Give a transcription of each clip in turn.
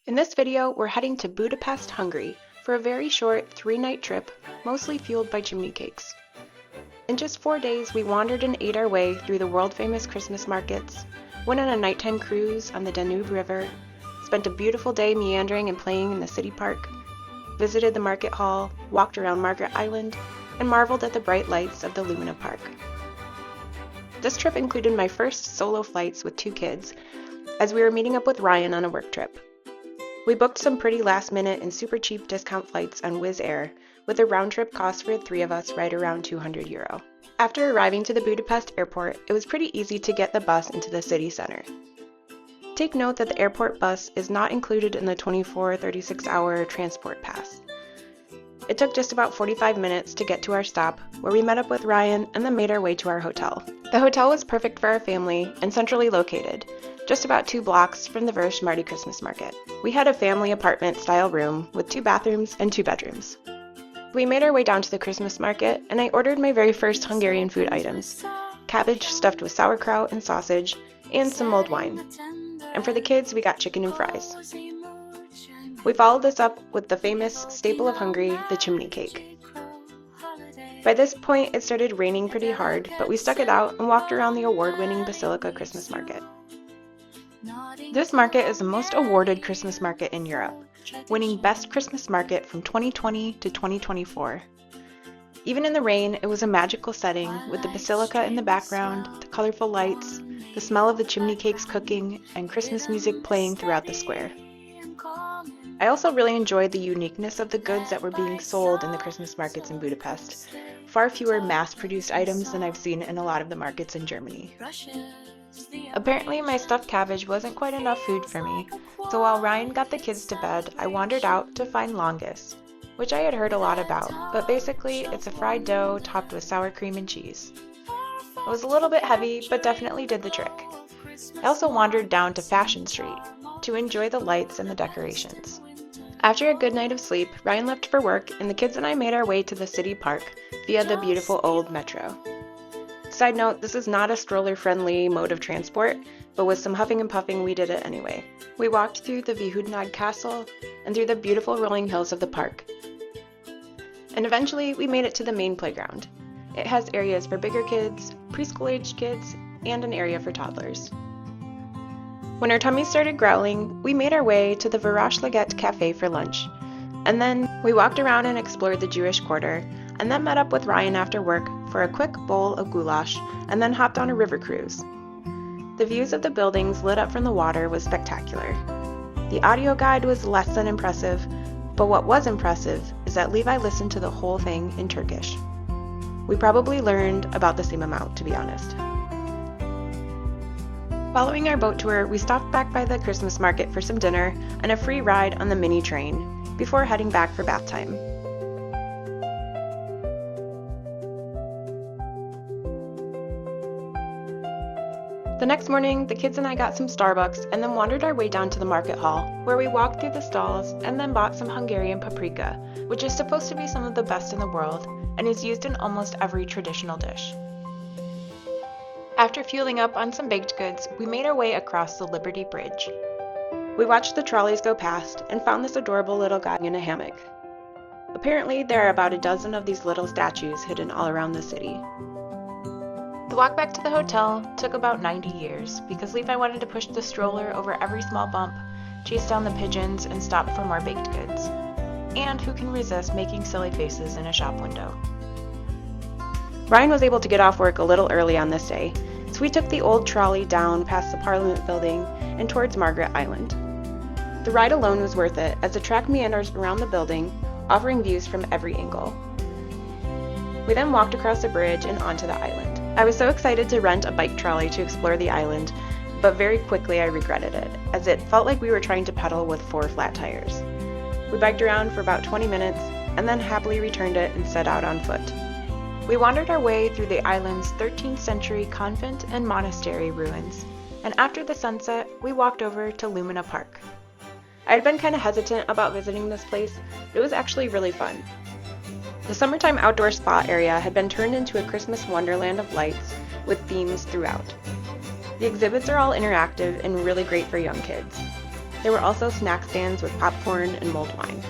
In this video, we're heading to Budapest, Hungary for a very short 3-night trip, mostly fueled by chimney cakes. In just 4 days, we wandered and ate our way through the world-famous Christmas markets, went on a nighttime cruise on the Danube River, spent a beautiful day meandering and playing in the city park, visited the market hall, walked around Margaret Island, and marveled at the bright lights of the Lumina Park. This trip included my first solo flights with 2 kids, as we were meeting up with Ryan on a work trip. We booked some pretty last-minute and super cheap discount flights on Wizz Air, with a round-trip cost for the 3 of us right around €200. After arriving to the Budapest airport, it was pretty easy to get the bus into the city center. Take note that the airport bus is not included in the 36-hour transport pass. It took just about 45 minutes to get to our stop, where we met up with Ryan and then made our way to our hotel. The hotel was perfect for our family and centrally located, just about 2 blocks from the Vajdahunyad Christmas market. We had a family apartment-style room with 2 bathrooms and 2 bedrooms. We made our way down to the Christmas market, and I ordered my very first Hungarian food items: cabbage stuffed with sauerkraut and sausage, and some mulled wine. And for the kids, we got chicken and fries. We followed this up with the famous staple of Hungary, the chimney cake. By this point, it started raining pretty hard, but we stuck it out and walked around the award-winning Basilica Christmas market. This market is the most awarded Christmas market in Europe, winning Best Christmas Market from 2020 to 2024. Even in the rain, it was a magical setting with the basilica in the background, the colorful lights, the smell of the chimney cakes cooking, and Christmas music playing throughout the square. I also really enjoyed the uniqueness of the goods that were being sold in the Christmas markets in Budapest. Far fewer mass-produced items than I've seen in a lot of the markets in Germany. Apparently, my stuffed cabbage wasn't quite enough food for me, so while Ryan got the kids to bed, I wandered out to find longus, which I had heard a lot about, but basically it's a fried dough topped with sour cream and cheese. It was a little bit heavy, but definitely did the trick. I also wandered down to Fashion Street to enjoy the lights and the decorations. After a good night of sleep, Ryan left for work, and the kids and I made our way to the city park via the beautiful old metro. Side note, this is not a stroller-friendly mode of transport, but with some huffing and puffing, we did it anyway. We walked through the Vajdahunyad Castle and through the beautiful rolling hills of the park. And eventually, we made it to the main playground. It has areas for bigger kids, preschool-aged kids, and an area for toddlers. When our tummies started growling, we made our way to the Vajdahunyad Cafe for lunch. And then we walked around and explored the Jewish quarter, and then met up with Ryan after work for a quick bowl of goulash, and then hopped on a river cruise. The views of the buildings lit up from the water was spectacular. The audio guide was less than impressive, but what was impressive is that Levi listened to the whole thing in Turkish. We probably learned about the same amount, to be honest. Following our boat tour, we stopped back by the Christmas market for some dinner and a free ride on the mini train, before heading back for bath time. The next morning, the kids and I got some Starbucks and then wandered our way down to the market hall, where we walked through the stalls and then bought some Hungarian paprika, which is supposed to be some of the best in the world and is used in almost every traditional dish. After fueling up on some baked goods, we made our way across the Liberty Bridge. We watched the trolleys go past and found this adorable little guy in a hammock. Apparently, there are about a dozen of these little statues hidden all around the city. The walk back to the hotel took about 90 years because Levi wanted to push the stroller over every small bump, chase down the pigeons, and stop for more baked goods. And who can resist making silly faces in a shop window? Ryan was able to get off work a little early on this day, so we took the old trolley down past the Parliament building and towards Margaret Island. The ride alone was worth it, as the track meanders around the building, offering views from every angle. We then walked across the bridge and onto the island. I was so excited to rent a bike trolley to explore the island, but very quickly I regretted it, as it felt like we were trying to pedal with 4 flat tires. We biked around for about 20 minutes, and then happily returned it and set out on foot. We wandered our way through the island's 13th century convent and monastery ruins, and after the sunset, we walked over to Lumina Park. I had been kind of hesitant about visiting this place, but it was actually really fun. The summertime outdoor spa area had been turned into a Christmas wonderland of lights with themes throughout. The exhibits are all interactive and really great for young kids. There were also snack stands with popcorn and mulled wine.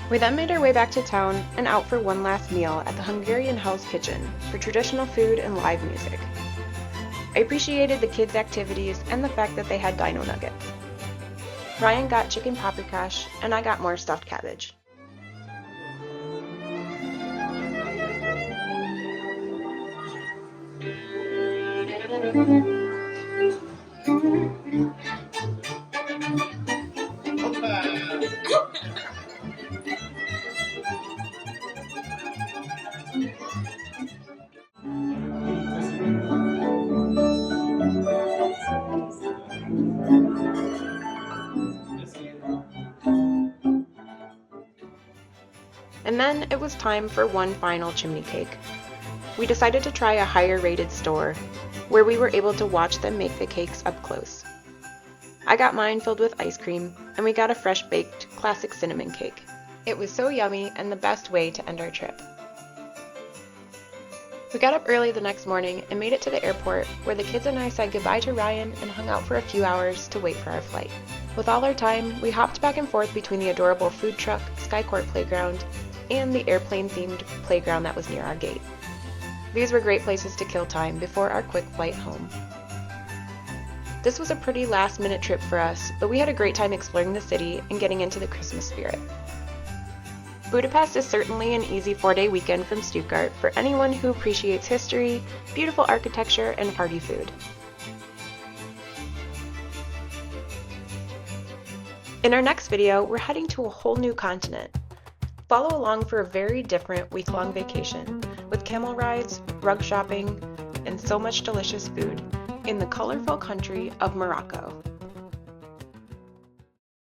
We then made our way back to town and out for one last meal at the Hungarian House Kitchen for traditional food and live music. I appreciated the kids' activities and the fact that they had dino nuggets. Ryan got chicken paprikash and I got more stuffed cabbage. And then it was time for one final chimney cake. We decided to try a higher rated store, where we were able to watch them make the cakes up close. I got mine filled with ice cream, and we got a fresh baked classic cinnamon cake. It was so yummy and the best way to end our trip. We got up early the next morning and made it to the airport, where the kids and I said goodbye to Ryan and hung out for a few hours to wait for our flight. With all our time, we hopped back and forth between the adorable food truck, Sky Court playground, and the airplane-themed playground that was near our gate. These were great places to kill time before our quick flight home. This was a pretty last-minute trip for us, but we had a great time exploring the city and getting into the Christmas spirit. Budapest is certainly an easy 4-day weekend from Stuttgart for anyone who appreciates history, beautiful architecture, and party food. In our next video, we're heading to a whole new continent. Follow along for a very different week-long vacation with camel rides, rug shopping, and so much delicious food in the colorful country of Morocco.